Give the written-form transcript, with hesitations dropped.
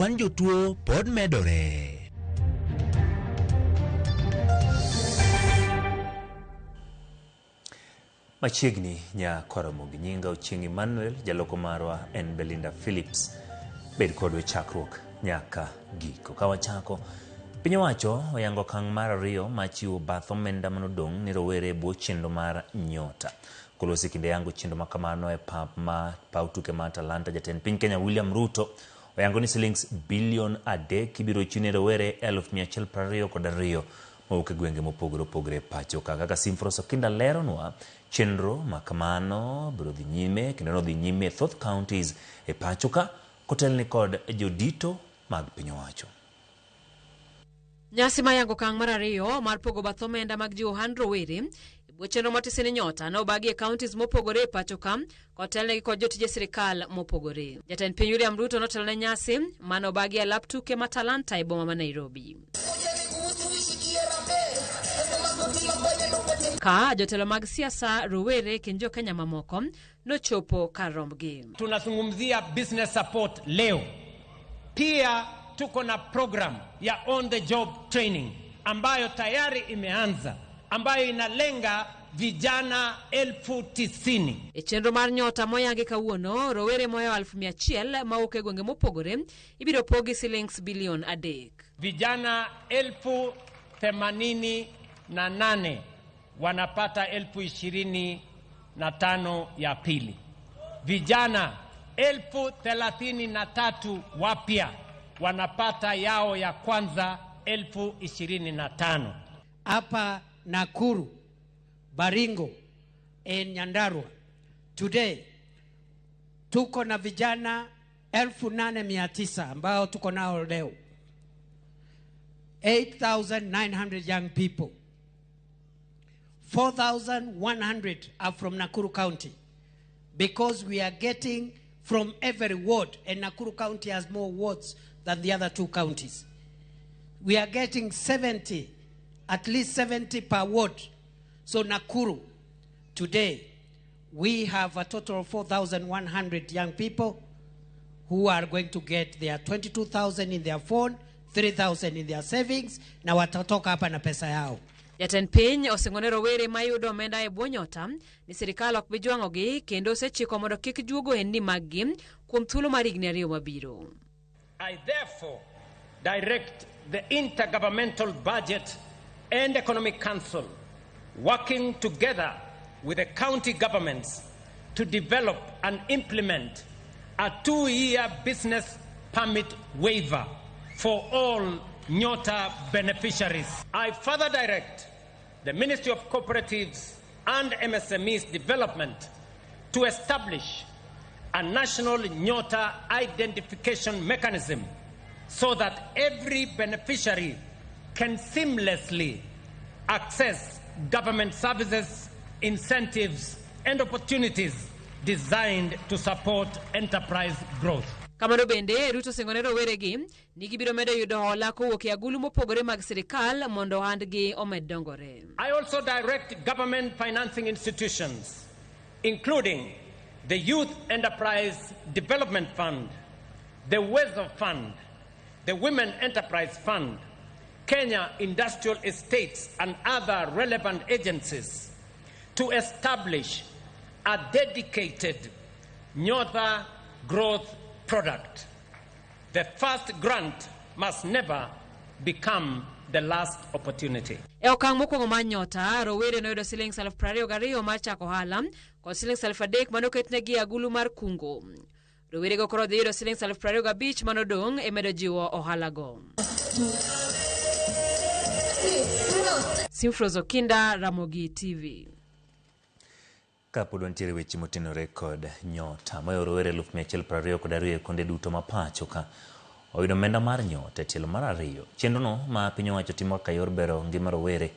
Kwan jotuo pod medore. Machiegni nya Karamogi nyinga Ochieng' Emmanuel jaloko marwa en Belinda Phillips. Bed kodwe chakruok nyaka giko. Kawachako piny owacho oyango okang' mar ariyo machiwo bath omenda manodong' ni rowere bwo chenro mar Nyota. Kolosi kinde yango chenro makamano e paw tuke mar Talanta, jatend piny Kenya William Ruto oyango ni shillings bilion 3 ibiro chiwne rowere 122 mawuok e gwenge mopogore opogore pacho ka. Kaka Simfros Okinda leronwa, chenro makamano biro dhi nyime kendo nodhi nyime e thoth counties e pacho ka kotelni kod jodito mag piny owacho. Nyasi mayango okang' mar ariyo mar pogo bath omenda mag jiwo hand rowere e chenro matisini Nyota nobagi e counties mopogore e pacho ka kotelnegi kod jotije sirikal mopogore. Jatend piny William Ruto notelne nyasi manobagi e lap tuke ma Talanta e boma ma Nairobi. Ka jotelo mag siasa, rowere kendo Kenya mamoko nochopo kar rombgi. Tunazungumzia business support leo. Pia tuko na program ya on the job training ambayo tayari imeanza, ambayo inalenga vijana 90,000. E chenro mar Nyota moyangi kawuono, rowere moyo 100,000 mawuok e gwenge mopogore ibiro pogi shillings bilion 3. Vijana 88,000 wanapata 25,000 ya pili. Vijana 33,000 wapya wanapata yao ya kwanza 25,000. Hapa Nakuru, Baringo, Nyandarua. Today tuko na vijana 8,900 ambao tuko nao leo. 8,900 young people. 4,100 are from Nakuru County, because we are getting from every ward, and Nakuru County has more wards than the other two counties. We are getting 70, at least 70 per ward. So Nakuru, today, we have a total of 4,100 young people who are going to get their 22,000 in their phone, 3,000 in their savings, na watatoka hapa na pesa yao. Jatend piny oseng'one rowere mayudo omenda e bwo Nyota ni sirikal ok bi jwang'ogi kendo osechiko mondo kik juogo endi mag-gi kuom thuolo mar higni 2 mabiro. I therefore direct the Intergovernmental Budget and Economic Council, working together with the county governments, to develop and implement a 2-year business permit waiver for all Nyota beneficiaries. I further direct the Ministry of Cooperatives and MSMEs Development to establish a national Nyota identification mechanism so that every beneficiary can seamlessly access government services, incentives, and opportunities designed to support enterprise growth. Kamano bende, Ruto sing'one roweregi ni gibiro medo yudo hola kowuok e agulu mopogore mag sirikal mondo ohandgi omed dongore. I also direct government financing institutions, including the Youth Enterprise Development Fund, the WESO Fund, the Women Enterprise Fund, Kenya Industrial Estates, and other relevant agencies to establish a dedicated Nyota growth product. The first grant must never become the last opportunity. E okang' mokwongo mar Nyota, rowere noyudo shillings 22,000 mar chako ohala kod shillings 3,000 manoketnegi agulu mar kungo. Rowere go koro dhi yudo shillings 25,000 manodong' e medo jiwo ohala go. Simfros Okinda, Ramogi TV. Kapod wantiere weche motenore kod Nyota, moyo rowere 122 konde duto mapacho ka oyudo omenda mar Nyota e tielo mar ariyo. Chenrono ma piny owacho timo ka yor bero ngima rowere